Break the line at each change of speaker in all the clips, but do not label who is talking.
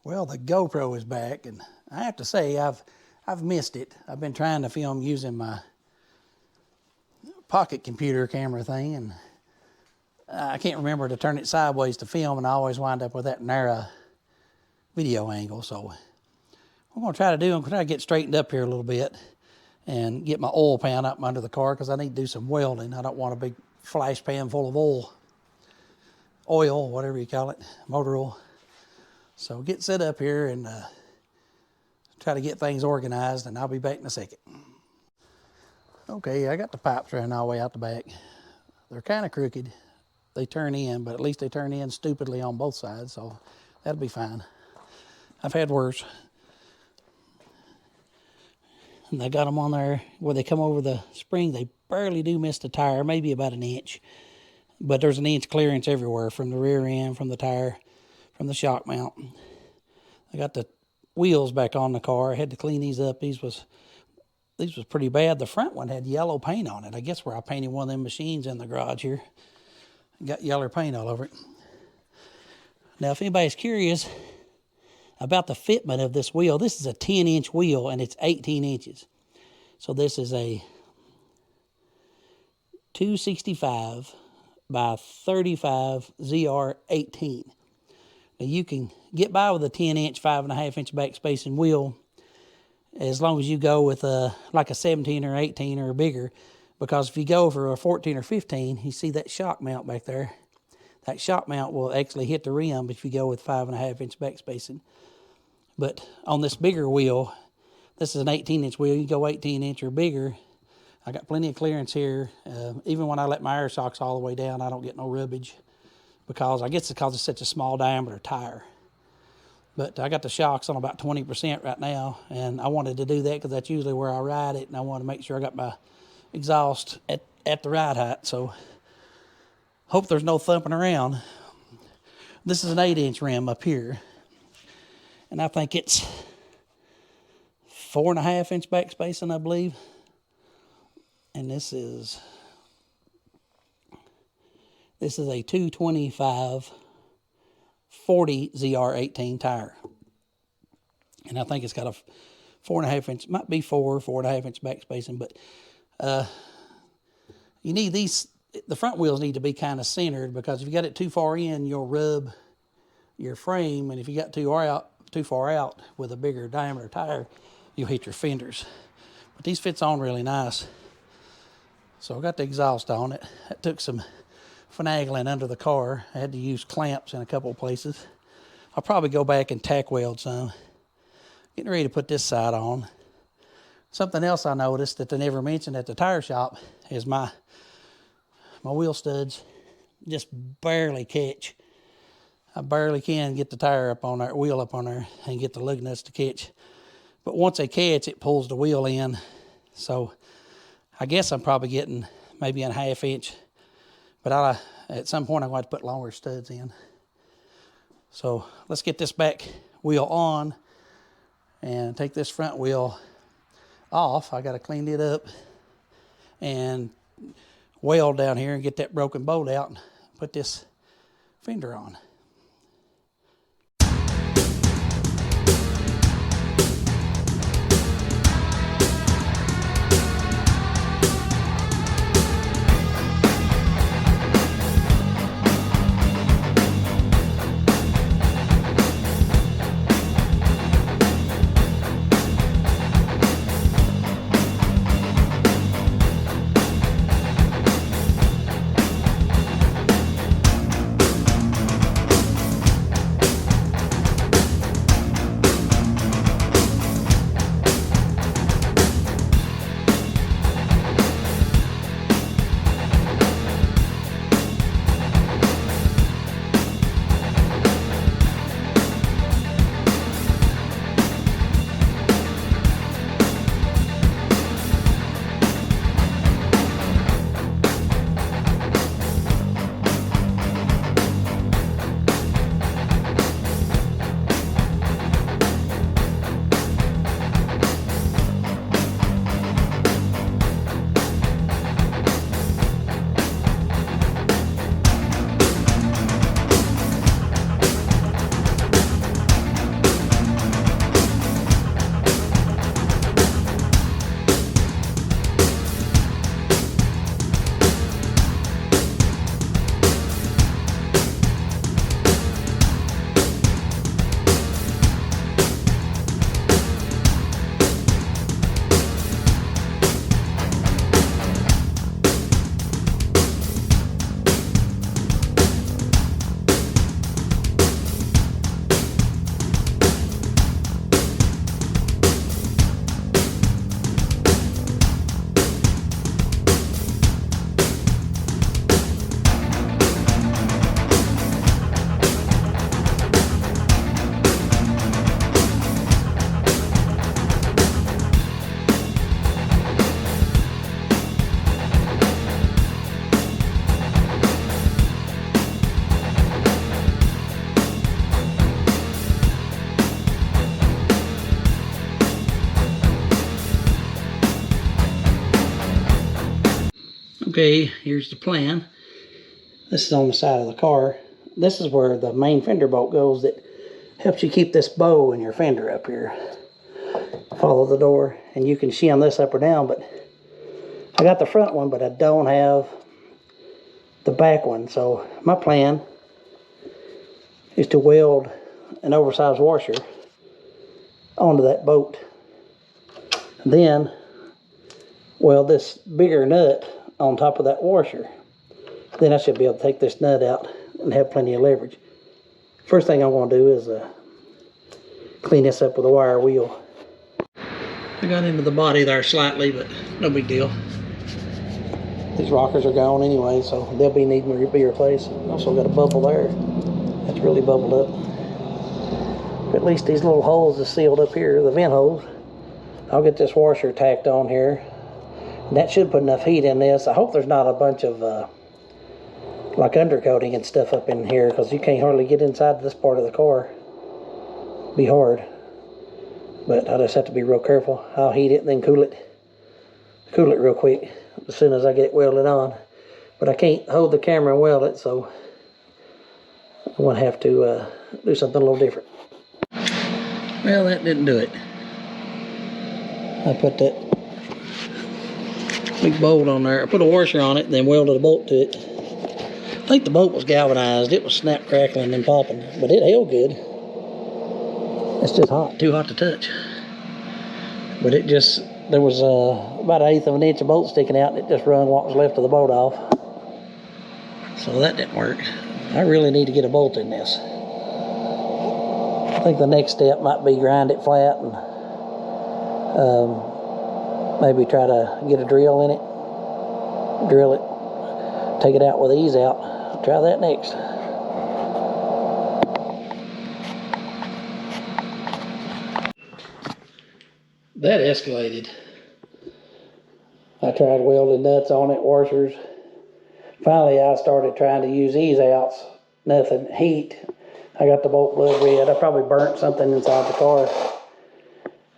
Well, the GoPro is back, and I have to say I've missed it. I've been trying to film using my pocket computer camera thing, and I can't remember to turn it sideways to film, and I always wind up with that narrow video angle. So what I'm going to try to do, I'm going to try to get straightened up here a little bit and get my oil pan up under the car because I need to do some welding. I don't want a big flash pan full of oil, whatever you call it, motor oil. So get set up here and try to get things organized, and I'll be back in a second. Okay, I got the pipes running all the way out the back. They're kind of crooked. They turn in, but at least they turn in stupidly on both sides, so that'll be fine. I've had worse. And I got them on there where they come over the spring. They barely do miss the tire, maybe about an inch. But there's an inch clearance everywhere from the rear end, from the tire, from the shock mount. I got the wheels back on the car. I had to clean these up. These was pretty bad. The front one had yellow paint on it. I guess where I painted one of them machines in the garage here. Got yellow paint all over it. Now, if anybody's curious about the fitment of this wheel, this is a 10-inch wheel and it's 18 inches. So this is a 265 by 35 ZR18. Now you can get by with a 10-inch, 5.5-inch back spacing wheel as long as you go with like a 17 or 18 or bigger, because if you go for a 14 or 15, you see that shock mount back there. That shock mount will actually hit the rim if you go with 5.5-inch back spacing. But on this bigger wheel, this is an 18-inch wheel. You go 18-inch or bigger. I got plenty of clearance here. Even when I let my air shocks all the way down, I don't get no rubbage, because I guess it's because it's such a small diameter tire. But I got the shocks on about 20% right now, and I wanted to do that because that's usually where I ride it, and I want to make sure I got my exhaust at the right height. So hope there's no thumping around. This is an 8-inch rim up here, and I think it's 4.5-inch back spacing, I believe. And this is a 225 40 ZR18 tire. And I think it's got a 4.5-inch, might be 4.5-inch back spacing, but you need these, the front wheels need to be kind of centered, because if you got it too far in, you'll rub your frame, and if you got too far out with a bigger diameter tire, you'll hit your fenders. But these fits on really nice. So I got the exhaust on it. That took some finagling under the car. I had to use clamps in a couple of places. I'll probably go back and tack weld some. Getting ready to put this side on. Something else I noticed that they never mentioned at the tire shop is my wheel studs just barely catch. I barely can get the tire up on there, wheel up on there, and get the lug nuts to catch. But once they catch, it pulls the wheel in. So I guess I'm probably getting maybe a 1/2 inch, but at some point I'm going to put longer studs in. So let's get this back wheel on and take this front wheel off. I got to clean it up and weld down here and get that broken bolt out and put this fender on. Okay, here's the plan. This is on the side of the car. This is where the main fender bolt goes that helps you keep this bow in your fender up here. Follow the door, and you can shim this up or down, but I got the front one, but I don't have the back one. So my plan is to weld an oversized washer onto that bolt. Then weld this bigger nut on top of that washer. Then I should be able to take this nut out and have plenty of leverage. First thing I'm going to do is clean this up with a wire wheel. I got into the body there slightly, but no big deal. These rockers are gone anyway, so they'll be needing to be replaced. Also got a bubble there. That's really bubbled up. But at least these little holes are sealed up here, the vent holes. I'll get this washer tacked on here. And that should put enough heat in this. I hope there's not a bunch of like undercoating and stuff up in here, because you can't hardly get inside this part of the car. Be hard. But I just have to be real careful. I'll heat it and then cool it. Cool it real quick as soon as I get it welded on. But I can't hold the camera and weld it, so I'm going to have to do something a little different. Well, that didn't do it. I put that big bolt on there. I put a washer on it and then welded a bolt to it. I think the bolt was galvanized. It was snap, crackling, and popping, but it held good. It's just hot, too hot to touch. But it just, there was about 1/8 of an inch of bolt sticking out, and it just run what was left of the bolt off. So that didn't work. I really need to get a bolt in this. I think the next step might be grind it flat and maybe try to get a drill in it. Drill it, take it out with ease out. Try that next. That escalated. I tried welding nuts on it, washers. Finally, I started trying to use ease outs. Nothing. Heat. I got the bolt blood red. I probably burnt something inside the car.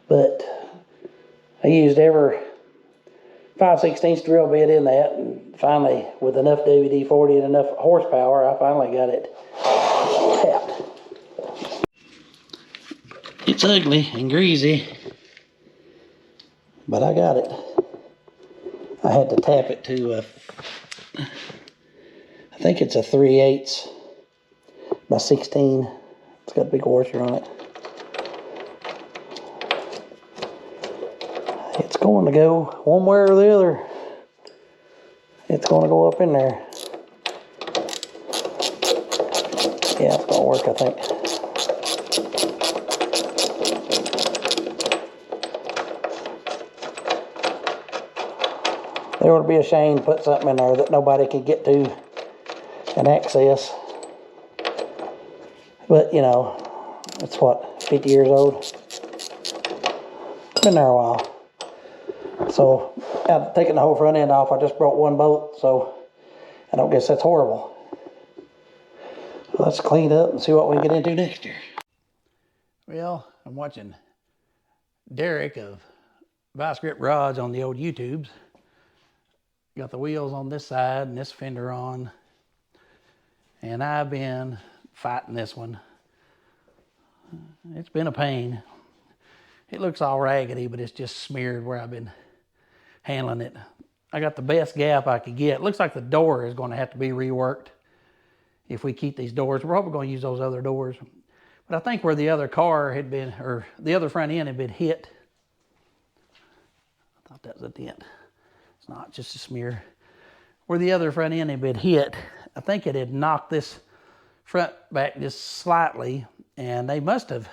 But I used every 5/16 drill bit in that, and finally, with enough WD-40 and enough horsepower, I finally got it tapped. It's ugly and greasy, but I got it. I had to tap it to, I think it's a 3/8 by 16. It's got a big washer on it. It's going to go one way or the other. It's going to go up in there. Yeah, it's going to work, I think. There would be a shame to put something in there that nobody could get to and access. But, you know, it's what, 50 years old? Been there a while. So, after taking the whole front end off, I just broke one bolt, so I don't guess that's horrible. Let's clean up and see what we can get into next year. Well, I'm watching Derek of Vice Grip Rods on the old YouTubes. Got the wheels on this side and this fender on. And I've been fighting this one. It's been a pain. It looks all raggedy, but it's just smeared where I've been handling it. I got the best gap I could get. It looks like the door is going to have to be reworked if we keep these doors. We're probably going to use those other doors. But I think where the other car had been, or the other front end had been hit. I thought that was a dent. It's not, just a smear. Where the other front end had been hit, I think it had knocked this front back just slightly, and they must have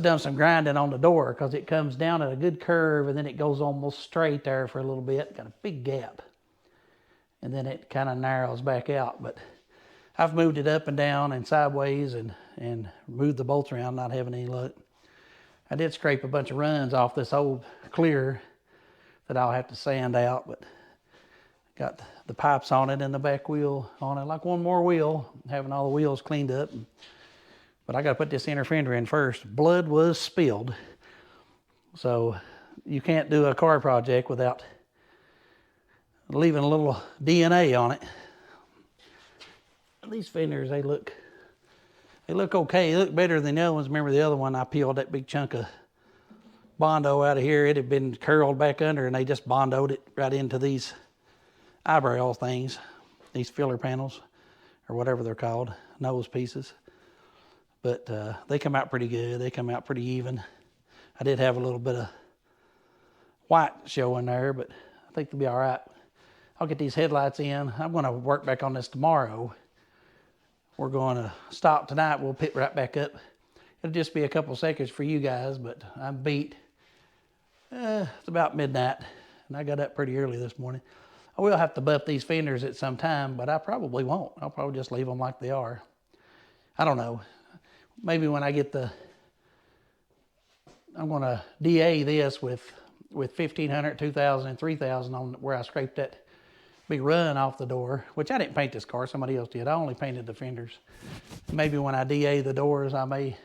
done some grinding on the door, because it comes down at a good curve and then it goes almost straight there for a little bit. Got a big gap. And then it kind of narrows back out. But I've moved it up and down and sideways and moved the bolts around, not having any luck. I did scrape a bunch of runs off this old clear that I'll have to sand out, but got the pipes on it and the back wheel on it, like one more wheel, having all the wheels cleaned up. But I got to put this inner fender in first. Blood was spilled. So you can't do a car project without leaving a little DNA on it. These fenders, they look okay. They look better than the other ones. Remember the other one, I peeled that big chunk of Bondo out of here. It had been curled back under, and they just Bondoed it right into these eyebrow things, these filler panels, or whatever they're called, nose pieces. But they come out pretty good. They come out pretty even. I did have a little bit of white showing there, but I think they'll be all right. I'll get these headlights in. I'm going to work back on this tomorrow. We're going to stop tonight. We'll pick right back up. It'll just be a couple seconds for you guys, but I'm beat. It's about midnight, and I got up pretty early this morning. I will have to buff these fenders at some time, but I probably won't. I'll probably just leave them like they are. I don't know. Maybe when I get I'm going to DA this with 1,500, 2,000, and 3,000 on where I scraped that big run off the door, which I didn't paint this car, somebody else did. I only painted the fenders. Maybe when I DA the doors, I may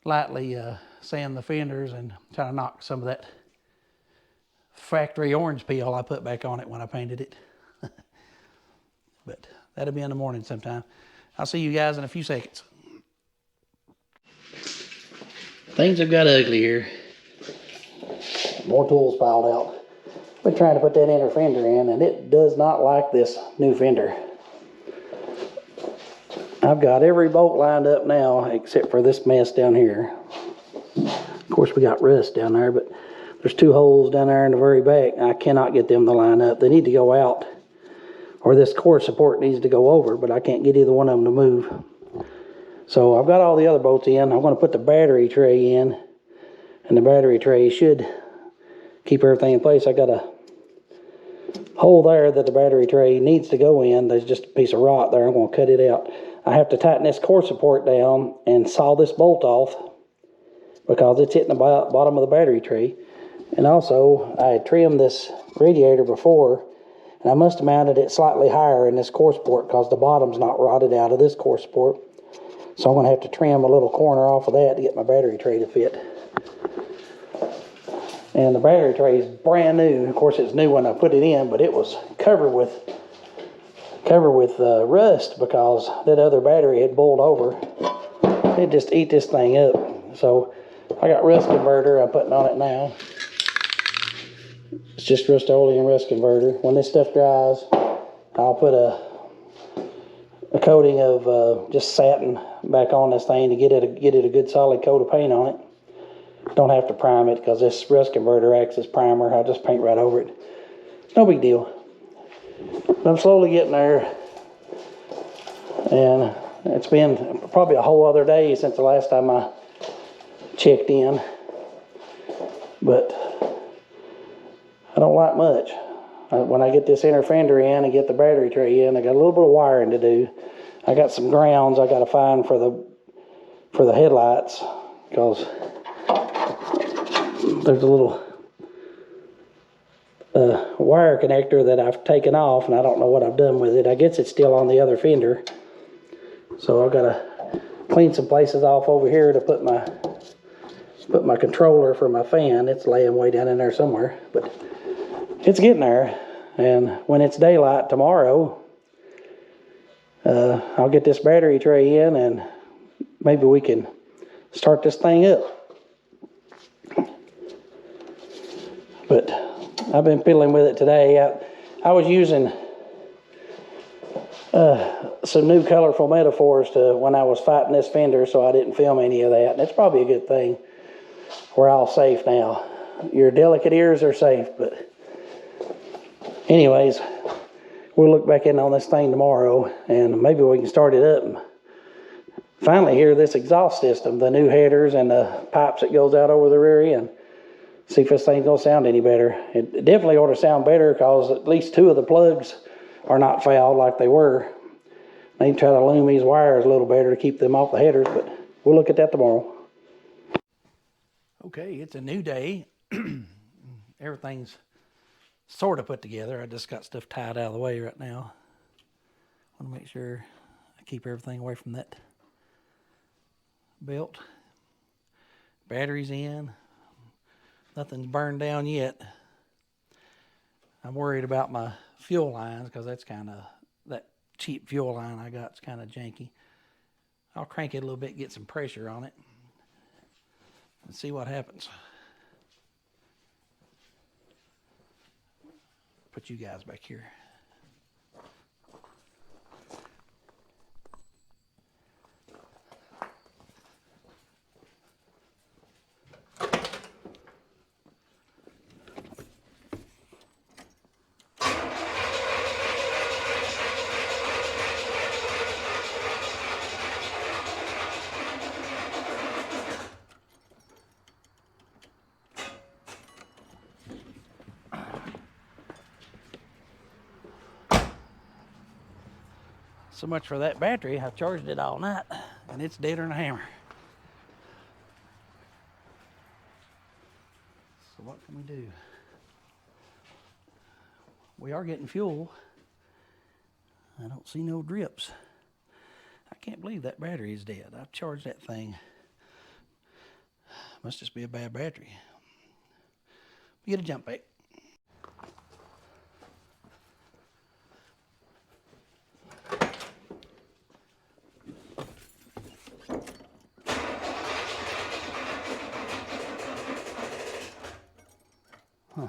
lightly sand the fenders and try to knock some of that factory orange peel I put back on it when I painted it. But that'll be in the morning sometime. I'll see you guys in a few seconds. Things have got ugly here. More tools piled out. Been trying to put that inner fender in, and it does not like this new fender. I've got every bolt lined up now except for this mess down here. Of course, we got rust down there, but there's 2 holes down there in the very back. I cannot get them to line up. They need to go out, or this core support needs to go over, but I can't get either one of them to move. So I've got all the other bolts in. I'm going to put the battery tray in, and the battery tray should keep everything in place. I got a hole there that the battery tray needs to go in. There's just a piece of rot there. I'm going to cut it out. I have to tighten this core support down and saw this bolt off because it's hitting the bottom of the battery tray. And also, I had trimmed this radiator before, and I must have mounted it slightly higher in this core support because the bottom's not rotted out of this core support. So I'm going to have to trim a little corner off of that to get my battery tray to fit. And the battery tray is brand new. Of course, it's new when I put it in, but it was covered with rust because that other battery had boiled over. It just ate this thing up. So I got rust converter I'm putting on it now. It's just Rust-Oleum rust converter. When this stuff dries, I'll put a coating of just satin back on this thing to get it a good solid coat of paint on it. Don't have to prime it because this rust converter acts as primer. I'll just paint right over it. No big deal. But I'm slowly getting there, and it's been probably a whole other day since the last time I checked in, but I don't like much. When I get this inner fender in and get the battery tray in, I got a little bit of wiring to do. I got some grounds I got to find for the headlights because there's a little wire connector that I've taken off, and I don't know what I've done with it. I guess it's still on the other fender. So I've got to clean some places off over here to put my controller for my fan. It's laying way down in there somewhere, but it's getting there. And when it's daylight tomorrow, I'll get this battery tray in, and maybe we can start this thing up. But I've been fiddling with it today. I was using some new colorful metaphors when I was fighting this fender, so I didn't film any of that. And it's probably a good thing. We're all safe now. Your delicate ears are safe, but anyways, we'll look back in on this thing tomorrow, and maybe we can start it up and finally hear this exhaust system, the new headers and the pipes that goes out over the rear end. See if this thing's going to sound any better. It definitely ought to sound better because at least 2 of the plugs are not fouled like they were. I need to try to loom these wires a little better to keep them off the headers, but we'll look at that tomorrow. Okay, it's a new day. Everything's sort of put together. I just got stuff tied out of the way right now. I want to make sure I keep everything away from that belt. Battery's in. Nothing's burned down yet. I'm worried about my fuel lines because that cheap fuel line I got is kind of janky. I'll crank it a little bit, get some pressure on it, and see what happens. Put you guys back here. So much for that battery. I've charged it all night, and it's deader than a hammer. So what can we do? We are getting fuel. I don't see no drips. I can't believe that battery is dead. I've charged that thing. Must just be a bad battery. Get a jump back. Huh.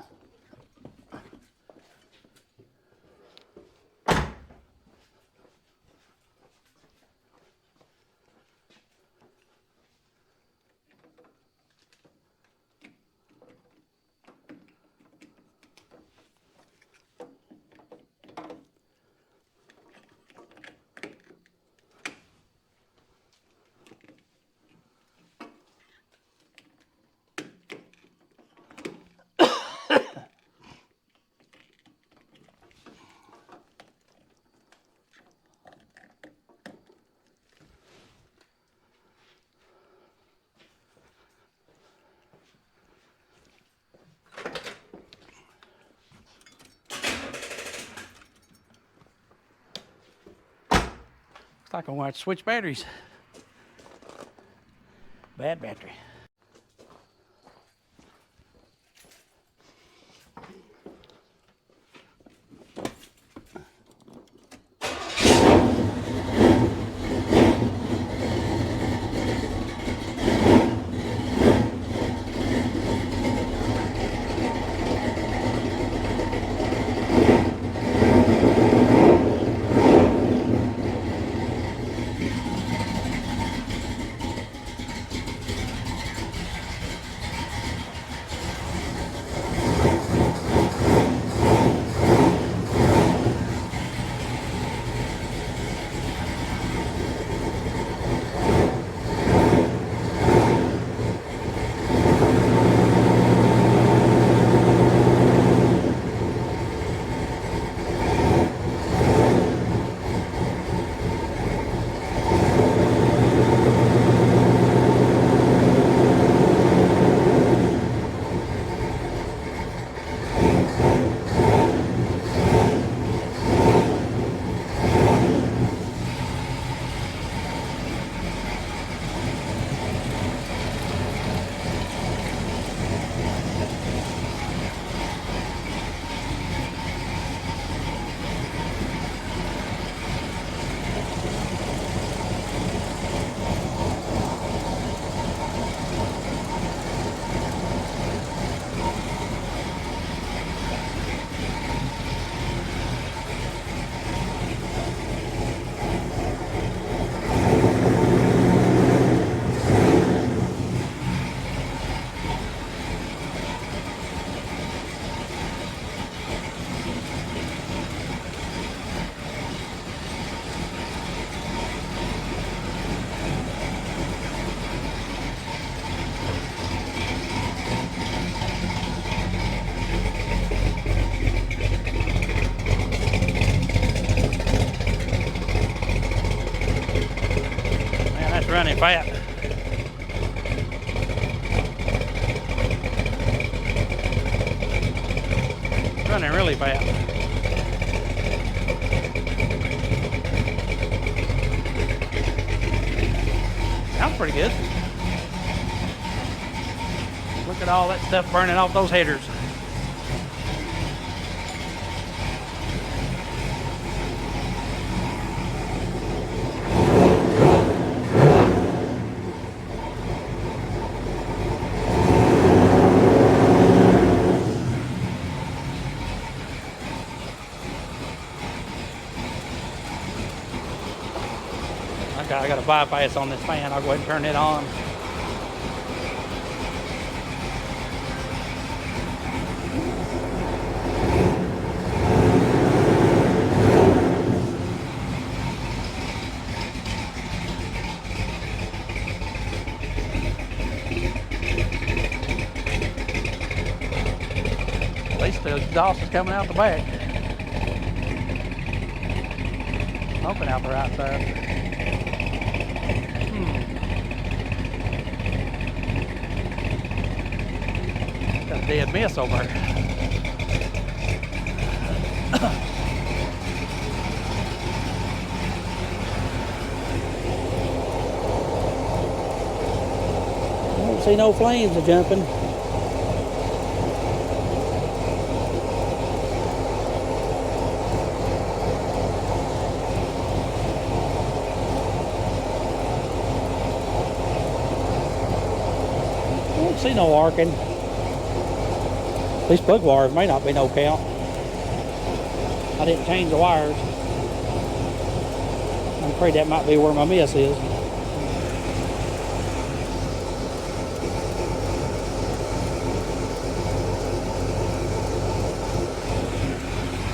Looks like I'm going to have to switch batteries. Bad battery. Running fat. Running really fat. Sounds pretty good. Look at all that stuff burning off those headers. bypass on this fan. I'll go ahead and turn it on. At least the exhaust is coming out the back. Open out the right side. Got a dead miss over there. I don't see no flames are jumping. See no arcing. These plug wires may not be no count. I didn't change the wires. I'm afraid that might be where my miss is.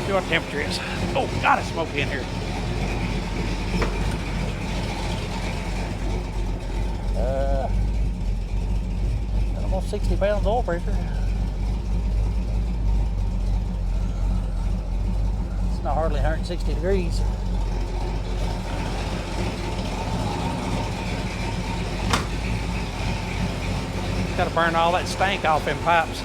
See what the temperature is. Oh, God, it's smoky in here. Almost 60 pounds oil pressure. It's not hardly 160 degrees. Got to burn all that stank off in pipes.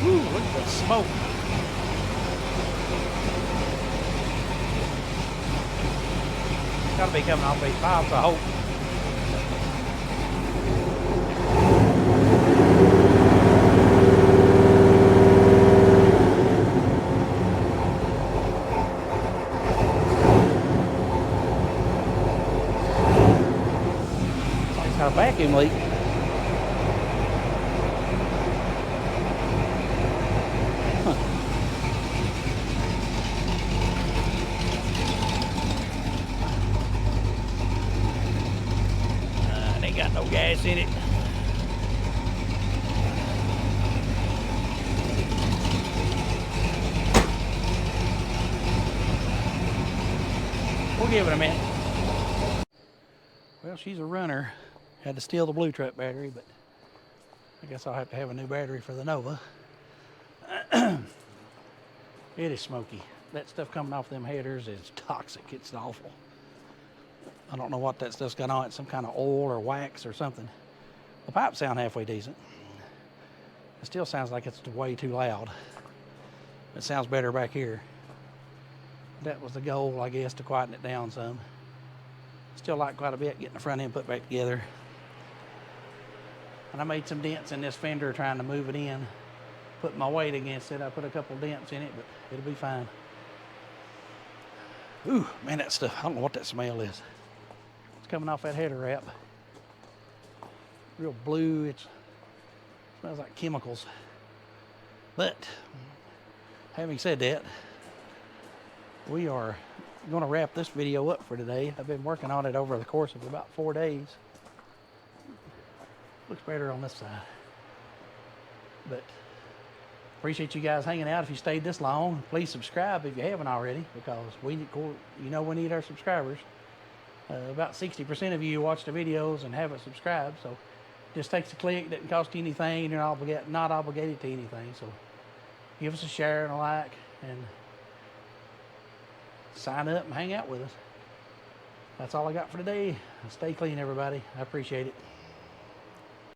Ooh, look at the smoke. Got to be coming off these pipes, I hope. It's got a vacuum leak. Ain't got no gas in it. We'll give it a minute. Well, she's a runner. Had to steal the blue truck battery, but I guess I'll have to have a new battery for the Nova. It is smoky. That stuff coming off them headers is toxic. It's awful. I don't know what that stuff's got on it. Some kind of oil or wax or something. The pipes sound halfway decent. It still sounds like it's way too loud. It sounds better back here. That was the goal, I guess, to quieten it down some. Still like quite a bit getting the front end put back together. And I made some dents in this fender trying to move it in. Put my weight against it. I put a couple dents in it, but it'll be fine. Ooh, man, that stuff, I don't know what that smell is. It's coming off that header wrap. Real blue, it smells like chemicals. But, having said that, we are going to wrap this video up for today. I've been working on it over the course of about 4 days. Looks better on this side. But appreciate you guys hanging out. If you stayed this long, please subscribe if you haven't already, because we need our subscribers. About 60% of you watch the videos and haven't subscribed, so just takes a click. Doesn't cost you anything. You're not obligated to anything. So give us a share and a like, and sign up and hang out with us. That's all I got for today. Stay clean, everybody. I appreciate it.